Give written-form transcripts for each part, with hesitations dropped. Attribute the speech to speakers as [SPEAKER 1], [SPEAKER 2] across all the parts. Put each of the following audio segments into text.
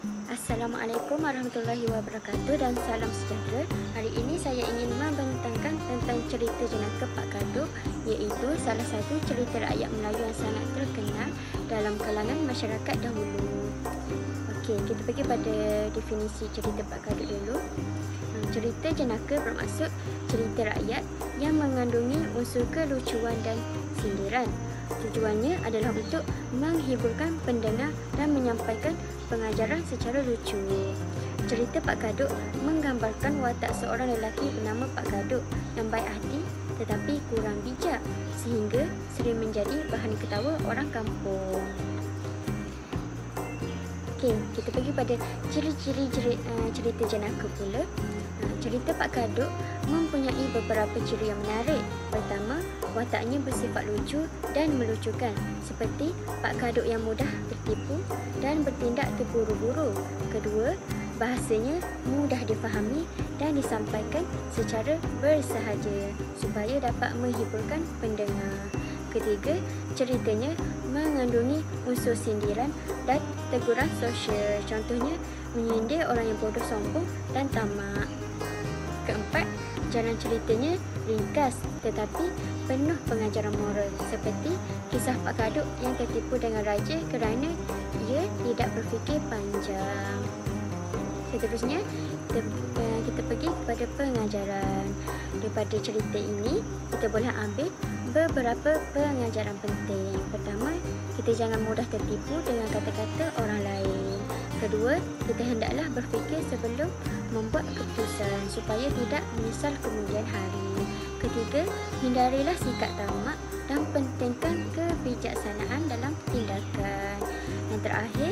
[SPEAKER 1] Assalamualaikum warahmatullahi wabarakatuh dan salam sejahtera. Hari ini saya ingin membentangkan tentang cerita jenaka Pak Kadok, iaitu salah satu cerita rakyat Melayu yang sangat terkenal dalam kalangan masyarakat dahulu. Okey, kita pergi pada definisi cerita Pak Kadok dulu. Cerita jenaka bermaksud cerita rakyat yang mengandungi unsur kelucuan dan sindiran. Tujuannya adalah untuk menghiburkan pendengar dan menyampaikan pengajaran secara lucu. Cerita Pak Kadok menggambarkan watak seorang lelaki bernama Pak Kadok yang baik hati tetapi kurang bijak sehingga sering menjadi bahan ketawa orang kampung. Okey, kita pergi pada ciri-ciri cerita jenaka pula. Cerita Pak Kadok mempunyai beberapa ciri yang menarik. Pertama, wataknya bersifat lucu dan melucukan, seperti Pak Kadok yang mudah tertipu dan bertindak terburu-buru. Kedua, bahasanya mudah difahami dan disampaikan secara bersahaja supaya dapat menghiburkan pendengar. Ketiga, ceritanya mengandungi unsur sindiran dan teguran sosial. Contohnya, menyindir orang yang bodoh, sombong dan tamak. Keempat, jalan ceritanya ringkas tetapi penuh pengajaran moral, seperti kisah Pak Kadok yang tertipu dengan raja kerana ia tidak berfikir panjang. Seterusnya, kita pergi kepada pengajaran. Daripada cerita ini, kita boleh ambil beberapa pengajaran penting. Pertama, kita jangan mudah tertipu dengan kata-kata orang lain. Kedua, kita hendaklah berfikir sebelum membuat keputusan supaya tidak menyesal kemudian hari. Ketiga, hindarilah sikap tamak dan pentingkan kebijaksanaan dalam tindakan. Yang terakhir,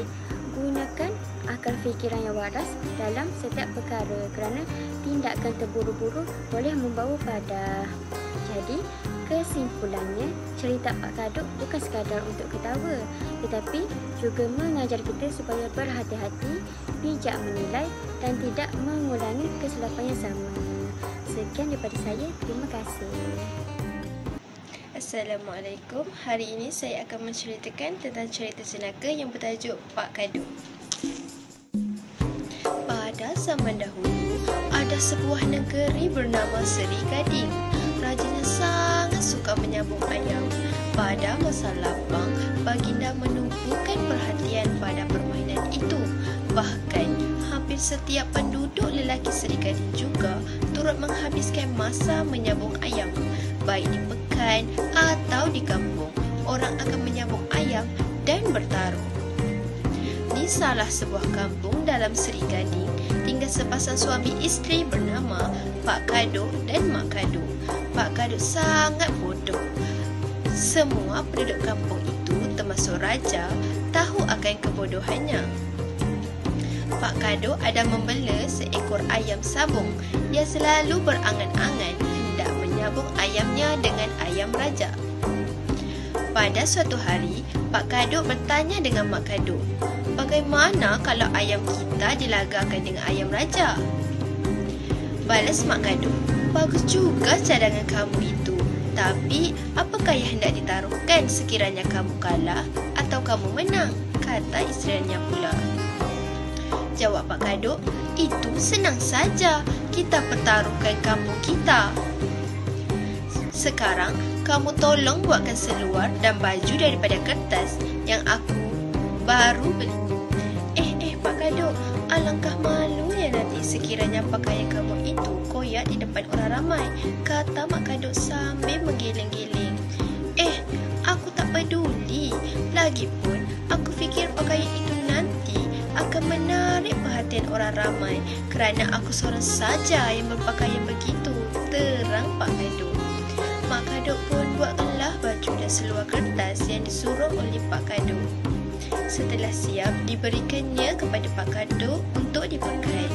[SPEAKER 1] gunakan akal fikiran yang waras dalam setiap perkara kerana tindakan terburu-buru boleh membawa padah. Jadi, kesimpulannya, cerita Pak Kadok bukan sekadar untuk ketawa, tetapi juga mengajar kita supaya berhati-hati, bijak menilai dan tidak mengulangi kesilapan yang sama. Sekian daripada saya. Terima kasih.
[SPEAKER 2] Assalamualaikum. Hari ini saya akan menceritakan tentang cerita jenaka yang bertajuk Pak Kadok. Pada zaman dahulu, ada sebuah negeri bernama Seri Gading. Rajanya sangat suka menyambung ayam. Pada masa lapang, baginda menumpukan perhatian pada permainan itu. Bahkan, hampir setiap penduduk lelaki Seri Gading juga turut menghabiskan masa menyambung ayam. Baik di pekan atau di kampung, orang akan menyambung ayam dan bertaruh. Di salah sebuah kampung dalam Seri Gading, tinggal sepasang suami isteri bernama Pak Kadok dan Mak Kadok. Pak Kadok sangat bodoh. Semua penduduk kampung itu, termasuk raja, tahu akan kebodohannya. Pak Kadok ada membela seekor ayam sabung. Dia selalu berangan-angan hendak menyambung ayamnya dengan ayam raja. Pada suatu hari, Pak Kadok bertanya dengan Mak Kadok, "Bagaimana kalau ayam kita dilagakan dengan ayam raja?" Balas Mak Kadok, "Bagus juga cadangan kamu itu. Tapi, apakah yang hendak ditaruhkan sekiranya kamu kalah atau kamu menang?" kata isterinya pula. Jawab Pak Kadok, "Itu senang saja. Kita pertaruhkan kampung kita. Sekarang, kamu tolong buatkan seluar dan baju daripada kertas yang aku baru beli." Pak Kadok, alangkah malunya nanti sekiranya pakaian kamu itu koyak di depan orang ramai, kata Mak Kadok sambil menggiling-giling. Aku tak peduli. Lagipun, aku fikir pakaian itu nanti akan menarik perhatian orang ramai kerana aku seorang saja yang berpakaian begitu, terang Pak Kadok. Mak Kadok pun buatkanlah baju dan seluar kertas yang disuruh oleh Pak Kadok. Setelah siap, diberikannya kepada Pak Kadok untuk dipakai.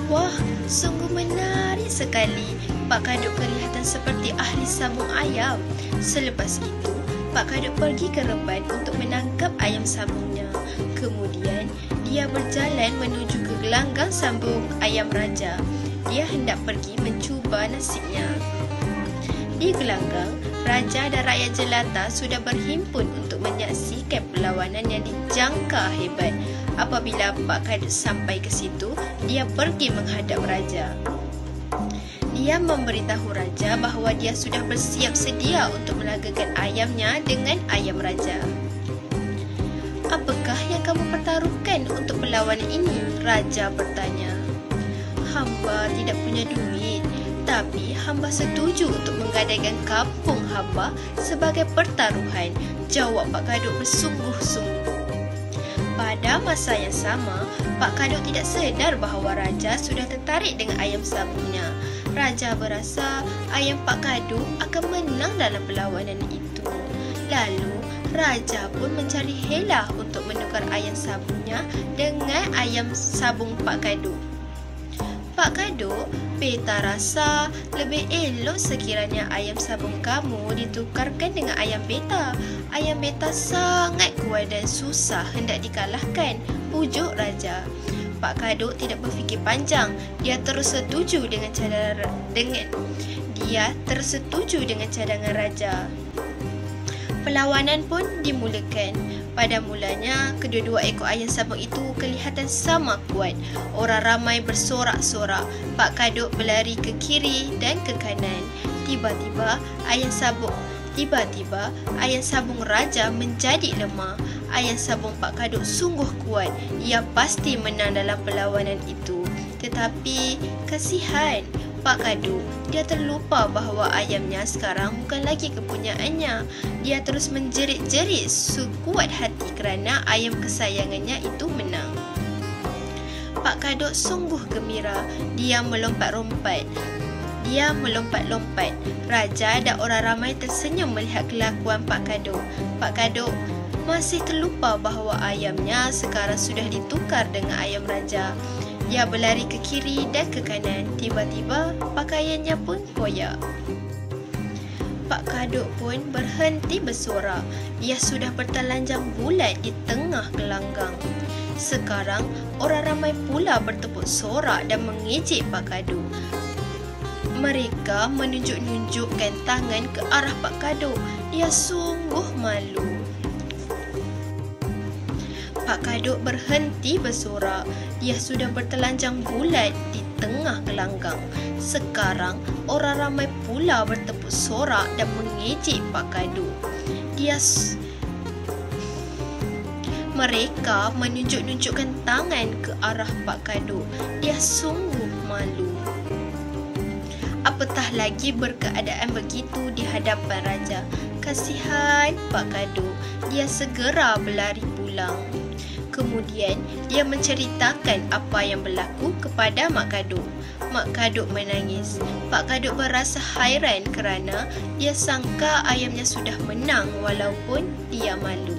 [SPEAKER 2] Wah, sungguh menarik sekali. Pak Kadok kelihatan seperti ahli sabung ayam. Selepas itu, Pak Kadok pergi ke reban untuk menangkap ayam sabungnya. Kemudian, dia berjalan menuju ke gelanggang sambung ayam raja. Dia hendak pergi mencuba nasibnya. Di gelanggang, Raja dan rakyat jelata sudah berhimpun untuk menyaksikan perlawanan yang dijangka hebat. Apabila Pak Kadut sampai ke situ, dia pergi menghadap Raja. Dia memberitahu Raja bahawa dia sudah bersiap sedia untuk melagakan ayamnya dengan ayam Raja. "Apakah yang kamu pertaruhkan untuk perlawanan ini?" Raja bertanya. "Hamba tidak punya duit, tapi hamba setuju untuk menggadaikan kampung hamba sebagai pertaruhan," jawab Pak Kadut bersungguh-sungguh. Pada masa yang sama, Pak Kadut tidak sedar bahawa Raja sudah tertarik dengan ayam sabungnya. Raja berasa ayam Pak Kadut akan menang dalam perlawanan itu. Lalu, Raja pun mencari helah untuk menukar ayam sabungnya dengan ayam sabung Pak Kadut. "Pak Kadut, beta rasa lebih elok sekiranya ayam sabung kamu ditukarkan dengan ayam beta. Ayam beta sangat kuat dan susah hendak dikalahkan," pujuk Raja. Pak Kadut tidak berfikir panjang. Dia terus setuju dengan cadangan Raja. Perlawanan pun dimulakan. Pada mulanya, kedua-dua ekor ayam sabung itu kelihatan sama kuat. Orang ramai bersorak-sorak. Pak Kadut berlari ke kiri dan ke kanan. Tiba-tiba, ayam sabung Raja menjadi lemah. Ayam sabung Pak Kadut sungguh kuat. Ia pasti menang dalam perlawanan itu. Tetapi, kasihan Pak Kadut. Dia terlupa bahawa ayamnya sekarang bukan lagi kepunyaannya. Dia terus menjerit-jerit sekuat hati kerana ayam kesayangannya itu menang. Pak Kadut sungguh gembira. Dia melompat-lompat. Raja dan orang ramai tersenyum melihat kelakuan Pak Kadut. Pak Kadut masih terlupa bahawa ayamnya sekarang sudah ditukar dengan ayam Raja. Dia berlari ke kiri dan ke kanan. Tiba-tiba pakaiannya pun koyak. Pak Kadut pun berhenti bersorak. Ia sudah bertelanjang bulat di tengah gelanggang. Sekarang orang ramai pula bertepuk sorak dan mengejek Pak Kadut. Mereka menunjuk-nunjukkan tangan ke arah Pak Kadut. Ia sungguh malu. Pak Kadut berhenti bersorak. Dia sudah bertelanjang bulat di tengah gelanggang. Sekarang orang ramai pula bertepuk sorak dan mengejek Pak Kadut. Mereka menunjuk-nunjukkan tangan ke arah Pak Kadut. Dia sungguh malu. Apatah lagi berkeadaan begitu di hadapan Raja. Kasihan Pak Kadut. Dia segera berlari pulang. Kemudian, dia menceritakan apa yang berlaku kepada Mak Kadut. Mak Kadut menangis. Pak Kadut berasa hairan kerana dia sangka ayamnya sudah menang walaupun dia malu.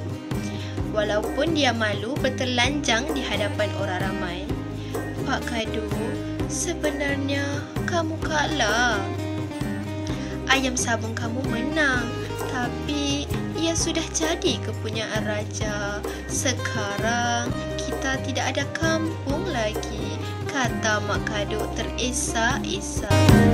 [SPEAKER 2] Bertelanjang di hadapan orang ramai. "Pak Kadut, sebenarnya kamu kalah. Ayam sabung kamu menang, tapi ia sudah jadi kepunyaan Raja. Sekarang kita tidak ada kampung lagi," kata Mak Kadut teresak-esak.